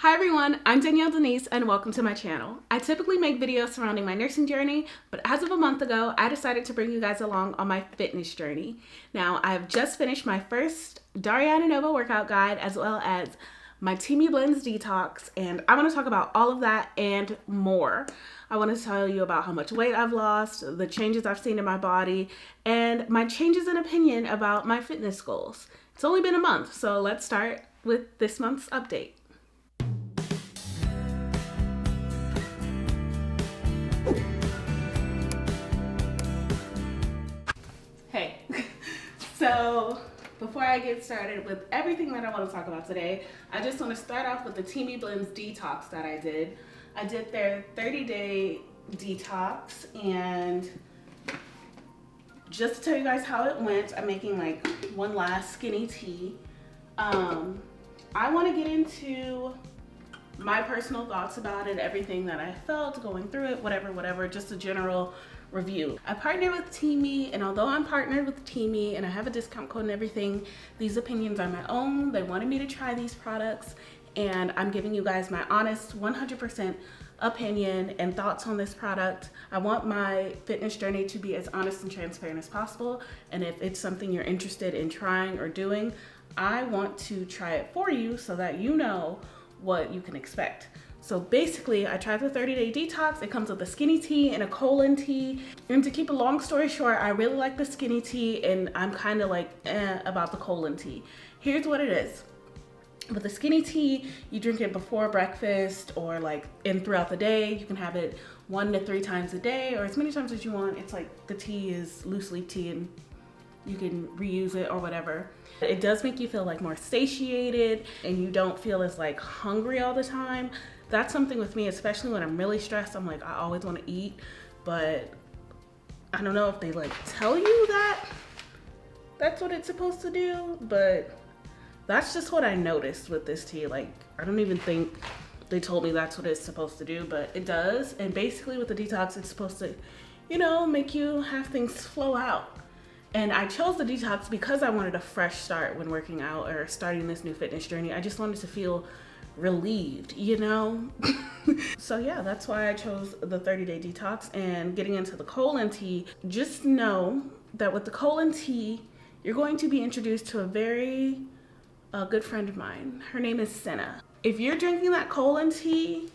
Hi everyone, I'm Danielle Denise and welcome to my channel. I typically make videos surrounding my nursing journey, but as of a month ago, I decided to bring you guys along on my fitness journey. Now, I have just finished my first Darihana Nova Workout guide as well as my Teami Blends Detox, and I want to talk about all of that and more. I want to tell you about how much weight I've lost, the changes I've seen in my body, and my changes in opinion about my fitness goals. It's only been a month, so let's start with this month's update. Hey, so before I get started with everything that I want to talk about today, I just want to start off with the Teami Blends Detox that I did. I did their 30-day detox, and just to tell you guys how it went, I'm making like one last skinny tea. I want to get into my personal thoughts about it, everything that I felt going through it, whatever, just a general review. I partnered with Teami, and although I'm partnered with Teami and I have a discount code and everything, these opinions are my own. They wanted me to try these products, and I'm giving you guys my honest 100% opinion and thoughts on this product. I want my fitness journey to be as honest and transparent as possible, and if it's something you're interested in trying or doing, I want to try it for you so that you know what you can expect. So basically, I tried the 30-day detox. It comes with a skinny tea and a colon tea. And to keep a long story short, I really like the skinny tea, and I'm kind of like about the colon tea. Here's what it is. With the skinny tea, you drink it before breakfast or like throughout the day. You can have it 1 to 3 times a day or as many times as you want. It's like the tea is loose leaf tea and you can reuse it or whatever. It does make you feel like more satiated and you don't feel as like hungry all the time. That's something with me, especially when I'm really stressed. I'm like, I always want to eat, but I don't know if they like tell you that that's what it's supposed to do, but that's just what I noticed with this tea. Like, I don't even think they told me that's what it's supposed to do, but it does. And basically with the detox, it's supposed to, you know, make you have things flow out. And I chose the detox because I wanted a fresh start when working out or starting this new fitness journey. I just wanted to feel relieved, you know? So yeah, that's why I chose the 30-day detox. And getting into the colon tea, just know that with the colon tea, you're going to be introduced to a very good friend of mine. Her name is Senna. If you're drinking that colon tea,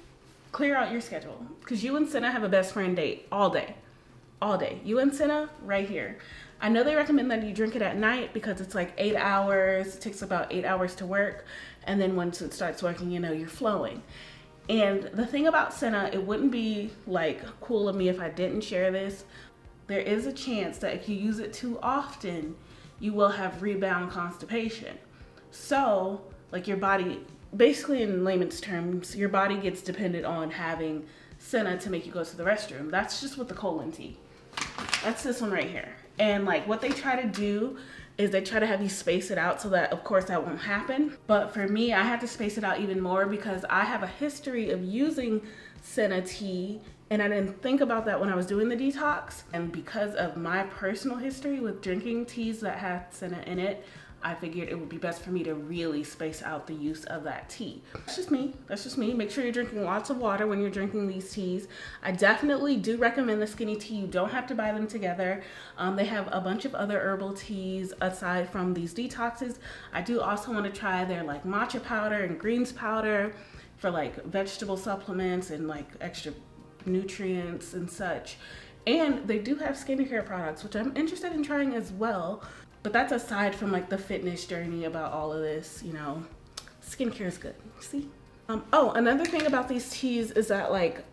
clear out your schedule, because you and Senna have a best friend date all day. All day. You and Senna right here. I know they recommend that you drink it at night because it's like 8 hours. It takes about 8 hours to work. And then once it starts working, you know, you're flowing. And the thing about Senna, it wouldn't be like cool of me if I didn't share this. There is a chance that if you use it too often, you will have rebound constipation. So like your body, basically in layman's terms, your body gets dependent on having Senna to make you go to the restroom. That's just with the colon tea. That's this one right here. And like what they try to do is they try to have you space it out so that of course that won't happen. But for me, I had to space it out even more because I have a history of using Senna tea, and I didn't think about that when I was doing the detox. And because of my personal history with drinking teas that had Senna in it, I figured it would be best for me to really space out the use of that tea. That's just me. That's just me. Make sure you're drinking lots of water when you're drinking these teas. I definitely do recommend the skinny tea. You don't have to buy them together. They have a bunch of other herbal teas aside from these detoxes. I do also want to try their like matcha powder and greens powder for like vegetable supplements and like extra nutrients and such. And they do have skincare products, which I'm interested in trying as well. But that's aside from like the fitness journey about all of this, you know, skincare is good, see? Oh, another thing about these teas is that like,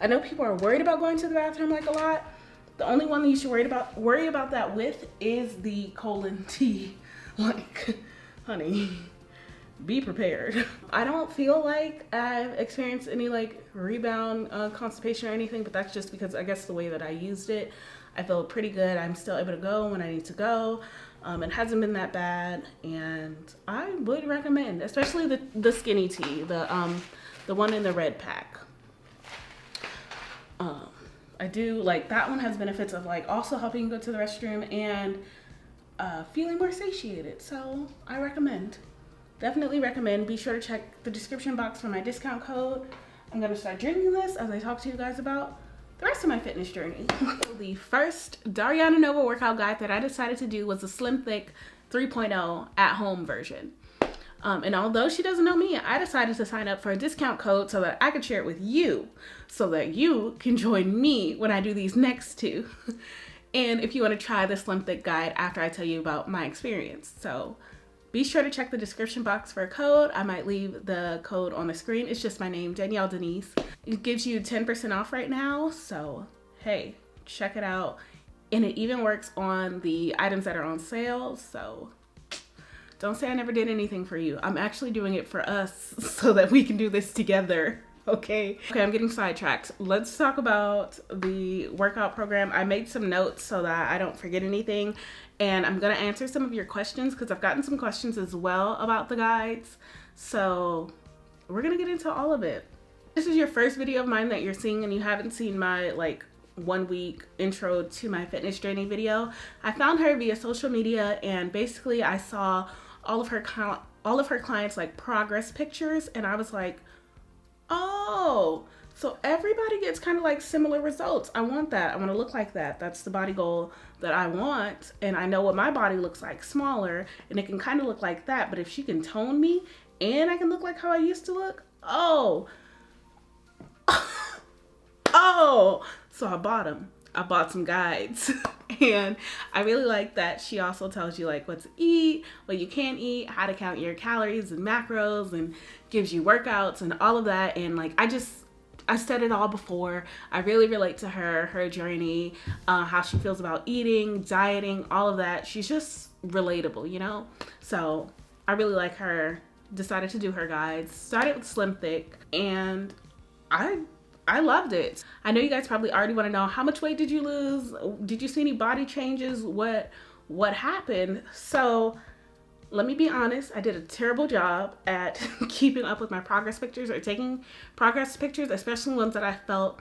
I know people are worried about going to the bathroom like a lot. The only one that you should worry about that with is the colon tea. Like, honey, be prepared. I don't feel like I've experienced any like rebound constipation or anything, but that's just because I guess the way that I used it. I feel pretty good. I'm still able to go when I need to go. It hasn't been that bad, and I would recommend, especially the skinny tea, the one in the red pack. I do like that one has benefits of like also helping you go to the restroom and feeling more satiated. So I recommend. Definitely recommend. Be sure to check the description box for my discount code. I'm gonna start drinking this as I talk to you guys about the rest of my fitness journey. The first Darihana Nova workout guide that I decided to do was the Slim Thick 3.0 at home version. And although she doesn't know me, I decided to sign up for a discount code so that I could share it with you, so that you can join me when I do these next two. And if you want to try the Slim Thick guide after I tell you about my experience. So be sure to check the description box for a code. I might leave the code on the screen. It's just my name, Danielle Denise. It gives you 10% off right now. So, hey, check it out. And it even works on the items that are on sale. So don't say I never did anything for you. I'm actually doing it for us so that we can do this together. Okay, I'm getting sidetracked. Let's talk about the workout program. I made some notes so that I don't forget anything, and I'm gonna answer some of your questions because I've gotten some questions as well about the guides. So we're gonna get into all of it. This is your first video of mine that you're seeing and you haven't seen my like 1 week intro to my fitness journey video. I found her via social media, and basically I saw all of her clients like progress pictures, and I was like, oh, so everybody gets kind of like similar results. I want that. I want to look like that. That's the body goal that I want. And I know what my body looks like smaller, and it can kind of look like that. But if she can tone me and I can look like how I used to look, oh, oh. So I bought them. I bought some guides. And I really like that she also tells you like what to eat, what you can't eat, how to count your calories and macros, and gives you workouts and all of that. And like I said it all before. I really relate to her journey, how she feels about eating, dieting, all of that. She's just relatable, you know? So I really like her. Decided to do her guides. Started with Slim Thick, and I loved it. I know you guys probably already want to know, how much weight did you lose? Did you see any body changes? What happened? So let me be honest, I did a terrible job at keeping up with my progress pictures or taking progress pictures, especially ones that I felt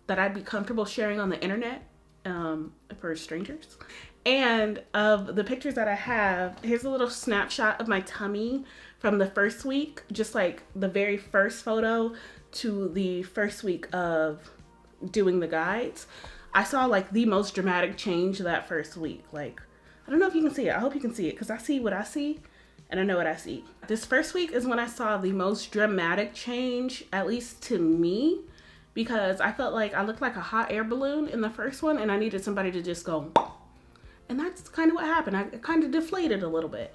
that I'd be comfortable sharing on the internet for strangers. And of the pictures that I have, here's a little snapshot of my tummy from the first week, just like the very first photo to the first week of doing the guides. I saw like the most dramatic change that first week. Like, I don't know if you can see it. I hope you can see it because I see what I see and I know what I see. This first week is when I saw the most dramatic change, at least to me, because I felt like I looked like a hot air balloon in the first one and I needed somebody to just go. And that's kind of what happened. I kind of deflated a little bit.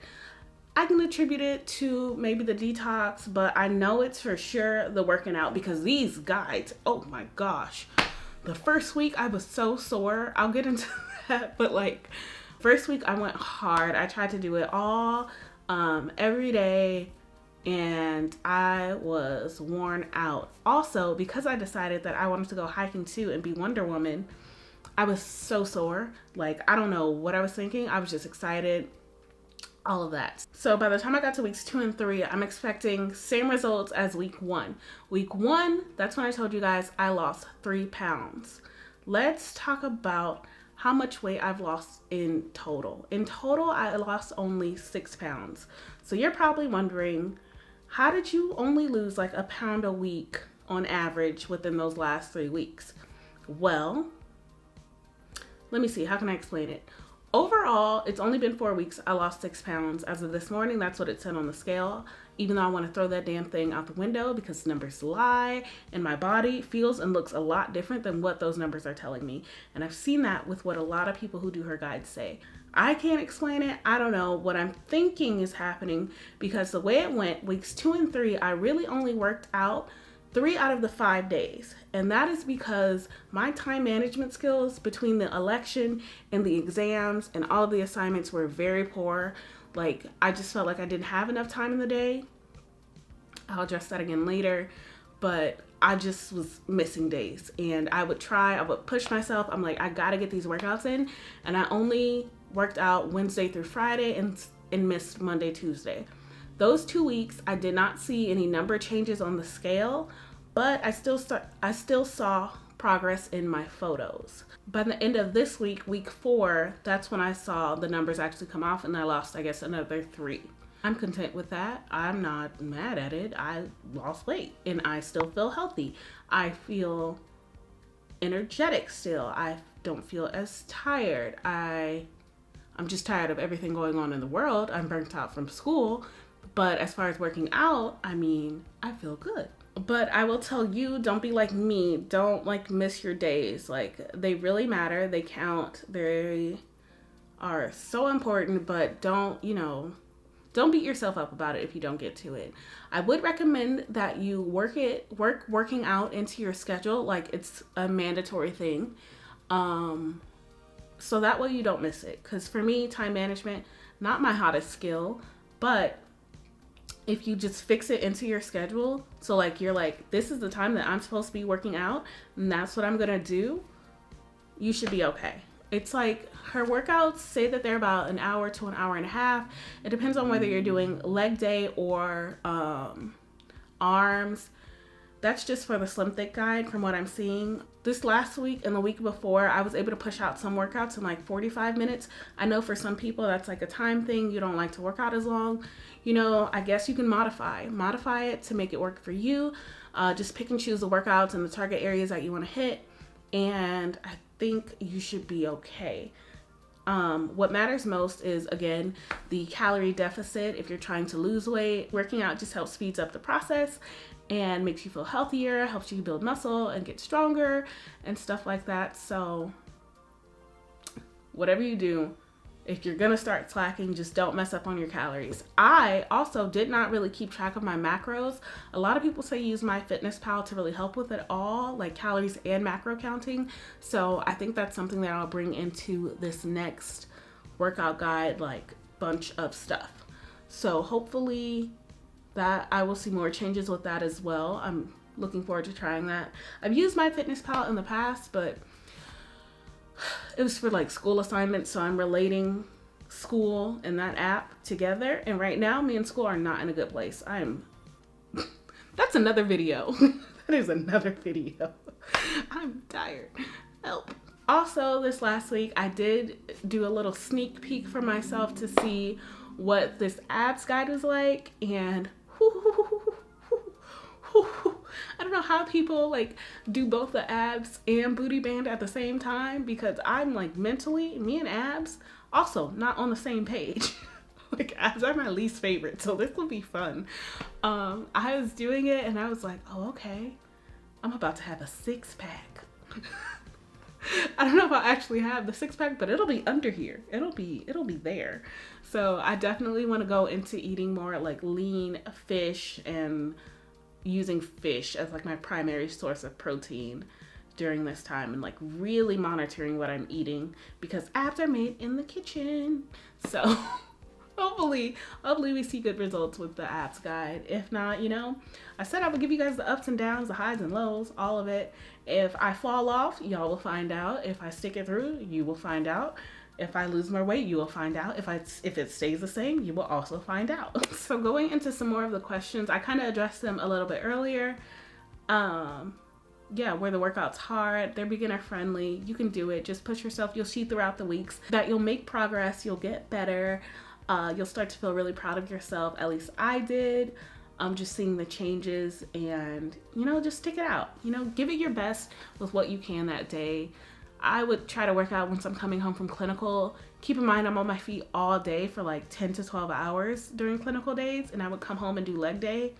I can attribute it to maybe the detox, but I know it's for sure the working out, because these guides, oh my gosh. The first week I was so sore. I'll get into that, but like first week I went hard. I tried to do it all every day, and I was worn out. Also, because I decided that I wanted to go hiking too and be Wonder Woman, I was so sore. Like, I don't know what I was thinking. I was just excited. All of that. So by the time I got to weeks 2 and 3, I'm expecting same results as week 1. Week 1, that's when I told you guys I lost 3 pounds. Let's talk about how much weight I've lost in total. In total, I lost only 6 pounds. So you're probably wondering, how did you only lose like a pound a week on average within those last 3 weeks? Well, let me see, how can I explain it? Overall, it's only been 4 weeks. I lost 6 pounds. As of this morning, that's what it said on the scale. Even though I want to throw that damn thing out the window because numbers lie, and my body feels and looks a lot different than what those numbers are telling me. And I've seen that with what a lot of people who do her guides say. I can't explain it. I don't know. What I'm thinking is happening, because the way it went, weeks 2 and 3, I really only worked out 3 out of the 5 days. And that is because my time management skills between the election and the exams and all of the assignments were very poor. Like, I just felt like I didn't have enough time in the day. I'll address that again later. But I just was missing days. And I would push myself. I'm like, I gotta get these workouts in. And I only worked out Wednesday through Friday and missed Monday, Tuesday. Those 2 weeks, I did not see any number changes on the scale, but I still saw progress in my photos. By the end of this week, week 4, that's when I saw the numbers actually come off, and I lost, I guess, another 3. I'm content with that. I'm not mad at it. I lost weight and I still feel healthy. I feel energetic still. I don't feel as tired. I'm just tired of everything going on in the world. I'm burnt out from school. But as far as working out, I mean, I feel good. But I will tell you, don't be like me. Don't like miss your days. Like, they really matter. They count. They are so important, but don't beat yourself up about it if you don't get to it. I would recommend that you work working out into your schedule like it's a mandatory thing. So that way you don't miss it. Because for me, time management, not my hottest skill, but if you just fix it into your schedule, so like you're like, this is the time that I'm supposed to be working out and that's what I'm gonna do, you should be okay. It's like her workouts say that they're about an hour to an hour and a half. It depends on whether you're doing leg day or arms. That's just for the Slim Thick Guide from what I'm seeing. This last week and the week before, I was able to push out some workouts in like 45 minutes. I know for some people that's like a time thing. You don't like to work out as long. I guess you can modify it to make it work for you. Just pick and choose the workouts and the target areas that you want to hit. And I think you should be okay. What matters most is, again, the calorie deficit. If you're trying to lose weight, working out just helps speeds up the process and makes you feel healthier, helps you build muscle and get stronger and stuff like that. So whatever you do, if you're gonna start slacking, just don't mess up on your calories. I also did not really keep track of my macros. A lot of people say use MyFitnessPal to really help with it all, like calories and macro counting. So I think that's something that I'll bring into this next workout guide, like bunch of stuff. So hopefully that I will see more changes with that as well. I'm looking forward to trying that. I've used MyFitnessPal in the past, but it was for like school assignments, so I'm relating school and that app together. And right now, me and school are not in a good place. That's another video. That is another video. I'm tired. Help. Also, this last week, I did do a little sneak peek for myself to see what this abs guide was like. And I don't know how people like do both the abs and booty band at the same time, because I'm like mentally, me and abs also not on the same page. Like abs are my least favorite, so this will be fun. I was doing it and I was like, oh, okay, I'm about to have a 6-pack. I don't know if I'll actually have the 6-pack, but it'll be under here. It'll be there. So I definitely want to go into eating more like lean fish and using fish as like my primary source of protein during this time, and like really monitoring what I'm eating, because abs are made in the kitchen. So hopefully we see good results with the abs guide. If not, I said I would give you guys the ups and downs, the highs and lows, all of it. If I fall off, y'all will find out. If I stick it through, you will find out. If I lose more weight, you will find out. If it stays the same, you will also find out. So going into some more of the questions, I kind of addressed them a little bit earlier. Where the workout's hard, they're beginner friendly. You can do it. Just push yourself. You'll see throughout the weeks that you'll make progress. You'll get better. You'll start to feel really proud of yourself. At least I did. Just seeing the changes, and just stick it out. Give it your best with what you can that day. I would try to work out once I'm coming home from clinical. Keep in mind, I'm on my feet all day for like 10 to 12 hours during clinical days, and I would come home and do leg day.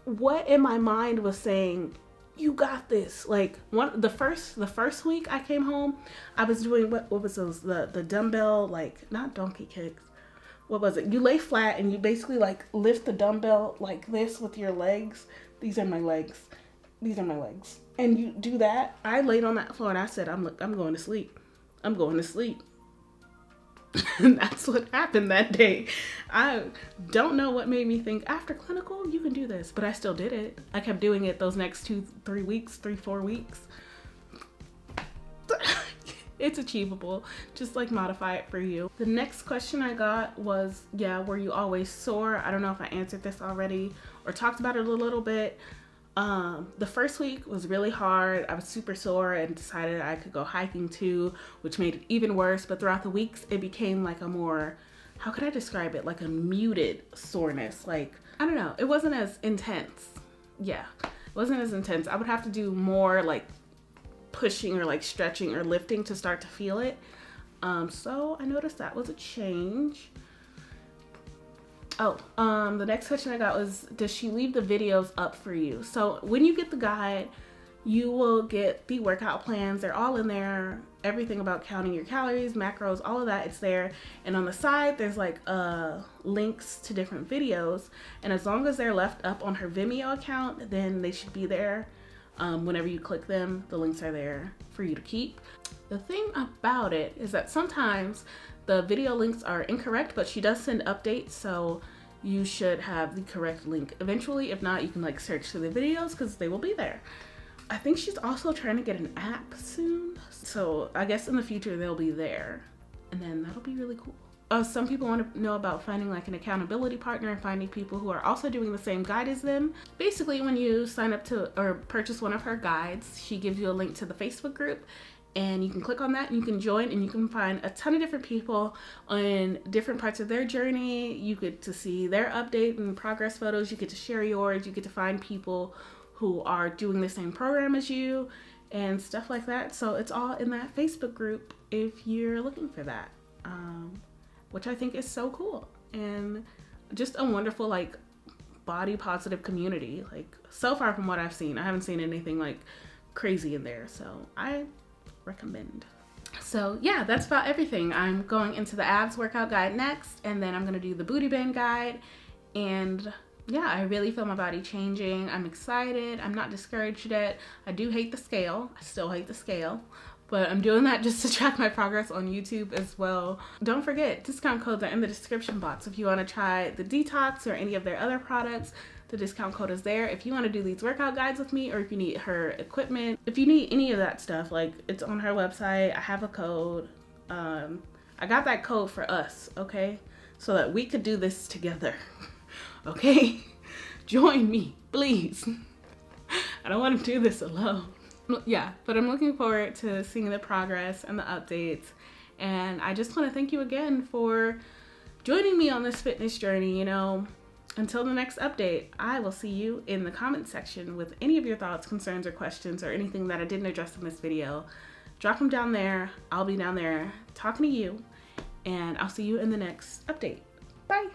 What in my mind was saying, you got this? Like the first week I came home, I was doing what was those, the dumbbell, like not donkey kicks. What was it? You lay flat and you basically like lift the dumbbell like this with your legs. These are my legs. And you do that. I laid on that floor and I said, I'm going to sleep. I'm going to sleep. And that's what happened that day. I don't know what made me think after clinical, you can do this, but I still did it. I kept doing it those next 4 weeks. It's achievable. Just like modify it for you. The next question I got was, were you always sore? I don't know if I answered this already or talked about it a little bit. The first week was really hard. I was super sore and decided I could go hiking too, which made it even worse. But throughout the weeks, it became like a more, how could I describe it? Like a muted soreness. Like, I don't know. It wasn't as intense. Yeah, it wasn't as intense. I would have to do more like pushing or like stretching or lifting to start to feel it. So I noticed that was a change. Oh, the next question I got was, does she leave the videos up for you? So when you get the guide, you will get the workout plans. They're all in there. Everything about counting your calories, macros, all of that, it's there. And on the side, there's like links to different videos. And as long as they're left up on her Vimeo account, then they should be there. Whenever you click them, the links are there for you to keep. The thing about it is that sometimes the video links are incorrect, but she does send updates, so you should have the correct link eventually. If not, you can like search through the videos because they will be there. I think she's also trying to get an app soon, so I guess in the future they'll be there, and then that'll be really cool. Some people want to know about finding like an accountability partner and finding people who are also doing the same guide as them. Basically, when you sign up to or purchase one of her guides, she gives you a link to the Facebook group, and you can click on that and you can join, and you can find a ton of different people on different parts of their journey. You get to see their update and progress photos. You get to share yours. You get to find people who are doing the same program as you and stuff like that. So it's all in that Facebook group if you're looking for that, which I think is so cool and just a wonderful like body positive community. Like so far from what I've seen, I haven't seen anything like crazy in there. So I recommend. So yeah, that's about everything. I'm going into the abs workout guide next, and then I'm gonna do the booty band guide. And yeah, I really feel my body changing. I'm excited. I'm not discouraged yet. I do hate the scale. I still hate the scale, but I'm doing that just to track my progress on YouTube as well. Don't forget, discount codes are in the description box. If you want to try the Detox or any of their other products, the discount code is there. If you want to do these workout guides with me, or if you need her equipment, if you need any of that stuff, like it's on her website. I have a code. I got that code for us, okay? So that we could do this together, okay? Join me, please. I don't want to do this alone. Yeah, but I'm looking forward to seeing the progress and the updates. And I just want to thank you again for joining me on this fitness journey. You know, until the next update, I will see you in the comment section with any of your thoughts, concerns, or questions, or anything that I didn't address in this video. Drop them down there. I'll be down there talking to you, and I'll see you in the next update. Bye.